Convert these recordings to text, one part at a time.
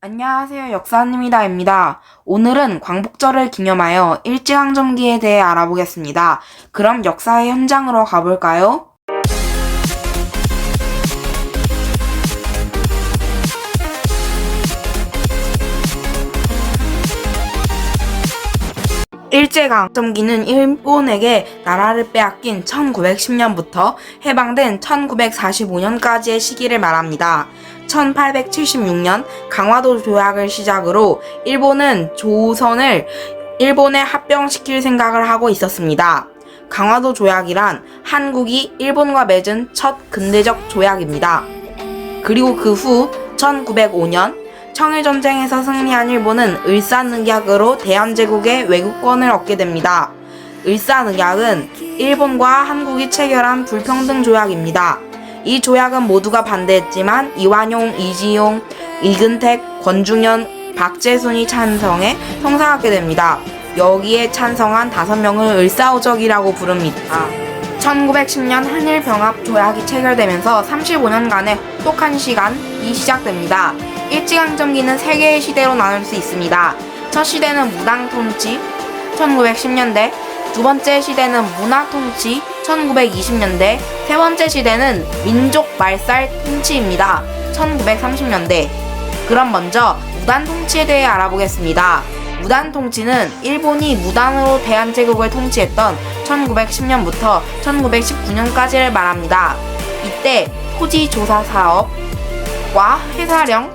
안녕하세요. 역사합니다입니다. 오늘은 광복절을 기념하여 일제강점기에 대해 알아보겠습니다. 그럼 역사의 현장으로 가볼까요? 일제강점기는 일본에게 나라를 빼앗긴 1910년부터 해방된 1945년까지의 시기를 말합니다. 1876년 강화도 조약을 시작으로 일본은 조선을 일본에 합병시킬 생각을 하고 있었습니다. 강화도 조약이란 한국이 일본과 맺은 첫 근대적 조약입니다. 그리고 그 후 1905년 청일전쟁에서 승리한 일본은 을사늑약으로 대한제국의 외국권을 얻게 됩니다. 을사늑약은 일본과 한국이 체결한 불평등 조약입니다. 이 조약은 모두가 반대했지만 이완용, 이지용, 이근택, 권중현, 박재순이 찬성해 성사하게 됩니다. 여기에 찬성한 5명을 을사오적이라고 부릅니다. 1910년 한일병합 조약이 체결되면서 35년간의 혹독한 시간이 시작됩니다. 일제강점기는 3개의 시대로 나눌 수 있습니다. 첫 시대는 무당통치 1910년대, 두 번째 시대는 문화통치 1920년대, 세 번째 시대는 민족말살 통치입니다. 1930년대. 그럼 먼저 무단통치에 대해 알아보겠습니다. 무단통치는 일본이 무단으로 대한제국을 통치했던 1910년부터 1919년까지를 말합니다. 이때 토지조사 사업과 해사령이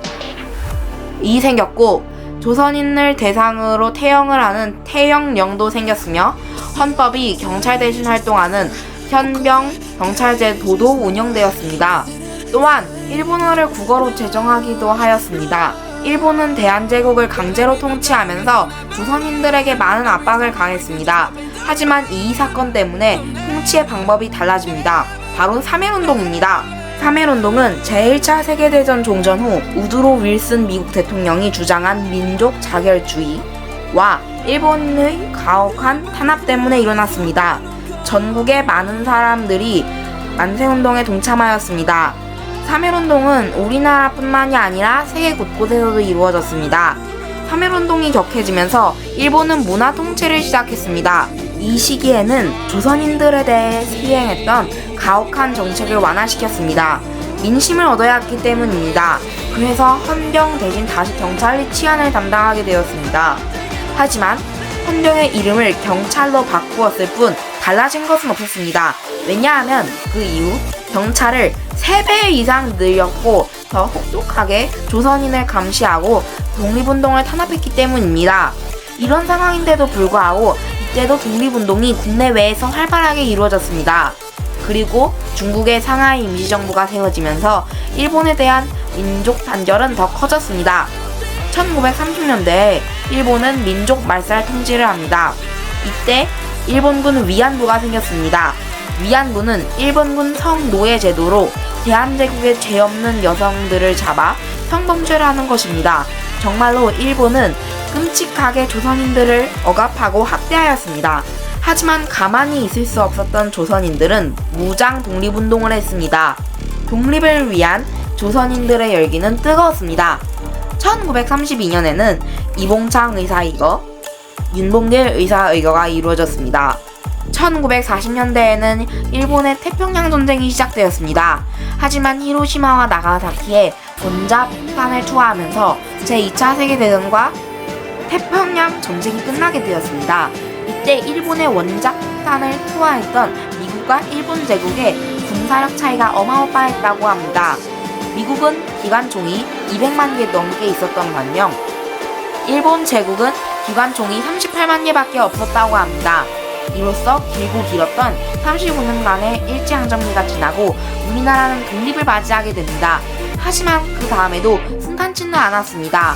생겼고 조선인을 대상으로 태영을 하는 태영령도 생겼으며 헌법이 경찰 대신 활동하는 현병 경찰제도도 운영되었습니다. 또한 일본어를 국어로 제정하기도 하였습니다. 일본은 대한제국을 강제로 통치하면서 조선인들에게 많은 압박을 가했습니다. 하지만 이 사건 때문에 통치의 방법이 달라집니다. 바로 3.1운동입니다. 3.1운동은 제1차 세계대전 종전 후 우드로 윌슨 미국 대통령이 주장한 민족 자결주의와 일본의 가혹한 탄압 때문에 일어났습니다. 전국의 많은 사람들이 만세운동에 동참하였습니다. 3.1운동은 우리나라뿐만이 아니라 세계 곳곳에서도 이루어졌습니다. 3.1운동이 격해지면서 일본은 문화 통치를 시작했습니다. 이 시기에는 조선인들에 대해 시행했던 가혹한 정책을 완화시켰습니다. 민심을 얻어야 했기 때문입니다. 그래서 헌병 대신 다시 경찰이 치안을 담당하게 되었습니다. 하지만 헌병의 이름을 경찰로 바꾸었을 뿐 달라진 것은 없었습니다. 왜냐하면 그 이후 경찰을 3배 이상 늘렸고 더 혹독하게 조선인을 감시하고 독립운동을 탄압했기 때문입니다. 이런 상황인데도 불구하고 이때도 독립운동이 국내외에서 활발하게 이루어졌습니다. 그리고 중국의 상하이 임시정부가 세워지면서 일본에 대한 민족 단결은 더 커졌습니다. 1930년대에 일본은 민족 말살 통치를 합니다. 이때 일본군 위안부가 생겼습니다. 위안부는 일본군 성노예 제도로 대한제국에 죄 없는 여성들을 잡아 성범죄를 하는 것입니다. 정말로 일본은 끔찍하게 조선인들을 억압하고 학대하였습니다. 하지만 가만히 있을 수 없었던 조선인들은 무장 독립운동을 했습니다. 독립을 위한 조선인들의 열기는 뜨거웠습니다. 1932년에는 이봉창 의사이거, 윤봉길 의사의거가 이루어졌습니다. 1940년대에는 일본의 태평양 전쟁이 시작되었습니다. 하지만 히로시마와 나가사키에 원자폭탄을 투하하면서 제2차 세계대전과 태평양 전쟁이 끝나게 되었습니다. 이때 일본의 원자폭탄을 투하했던 미국과 일본 제국의 군사력 차이가 어마어마했다고 합니다. 미국은 기관총이 200만 개 넘게 있었던 반면 일본 제국은 기관총이 38만 개밖에 없었다고 합니다. 이로써 길고 길었던 35년간의 일제강점기가 지나고 우리나라는 독립을 맞이하게 됩니다. 하지만 그 다음에도 순탄치는 않았습니다.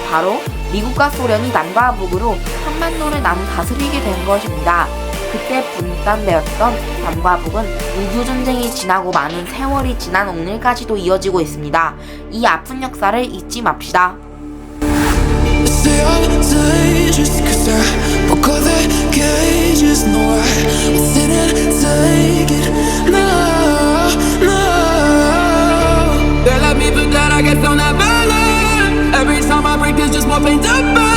바로 미국과 소련이 남과 북으로 한반도를 나눠 다스리게 된 것입니다. 그때 분단되었던 남과 북은 우두전쟁이 지나고 많은 세월이 지난 오늘까지도 이어지고 있습니다. 이 아픈 역사를 잊지 맙시다. They love me for that, I guess I'll never learn. Every just more pain to burn.